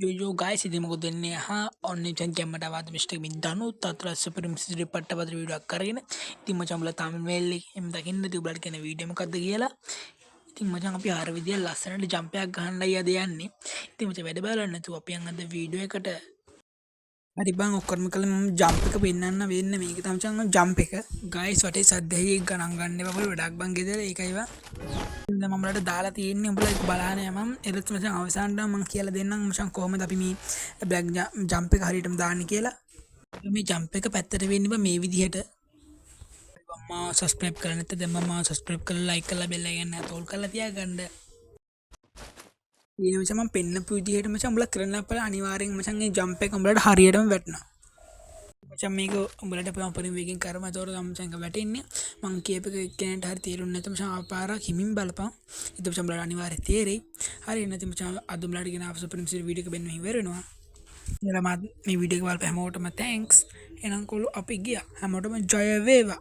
जो गाइस ඉතින් මොකද වෙන්නේ ඔන්න ඉතින් ජම්මට ආවද මිස්ටර් මින් දනුත් අතර සුපිරිම සිරි පට්ටපතර වීඩියෝක් කරගෙන ඉතින් මචං උඹලා තාම මේල් එකෙන් දකින්න ඉතින් උඹලට කියන වීඩියෝ මොකද්ද කියලා ඉතින් මචං අපි ආර විදිය ලස්සනට ජම්ප් එකක් ගහන්නයි අද යන්නේ ඉතින් මචං වැඩ බලන්න නැතුව අපි යන් අද වීඩියෝ එකට හරි බං ඔක්කොම කළ මම ජම්ප් එක පෙන්නන්න වෙන්නේ මේක තමයි මචං ජම්ප් එක ගයිස් වටේ සද්දෙහි ගණන් ගන්න එපා බල වැඩක් බං ගෙදර ඒකයි වා දැන් මම උඹලට දාලා තියෙන්නේ උඹලා ඒක බලන්න යමම් එරත් මචං අවසානට මම කියලා දෙන්නම් මචං කොහොමද අපි මේ බ්ලැක් ජම්ප් එක හරියටම දාන්නේ කියලා මේ ජම්ප් එක පැත්තට වෙන්නේ බං මේ විදිහට මම සබ්ස්ක්‍රයිබ් කරලා නැත්නම් දැන් මම සබ්ස්ක්‍රයිබ් කරලා ලයික් කරලා බෙල් එකෙන් නැතෝල් කරලා තියාගන්න ඊට පස්සේ මම පෙන්නපු විදිහට මචං උඹලා කරන්න අපල අනිවාර්යෙන් මචං මේ ජම්ප් එක උඹලට හරියටම වැටෙනවා මචං මේක උඹලට පරිම වේගෙන් කරම ඒතකොට මචං එක වැටෙන්නේ මං කියප එක කෙනෙක්ට හරි තේරුන්නේ නැත්නම් මචං ආපාරක් හිමින් බලපන් ඊට පස්සේ උඹලට අනිවාර්යෙන් තේරෙයි හරි නැත්නම් මචං අද උඹලට ගෙන ආපසු පරිම සිරි වීඩියෝ එක බෙන්න ඉවර වෙනවා එහෙනම් මේ වීඩියෝ එක බලපු හැමෝටම තෑන්ක්ස් එහෙනම් කොල්ලෝ අපි ගියා හැමෝටම ජය වේවා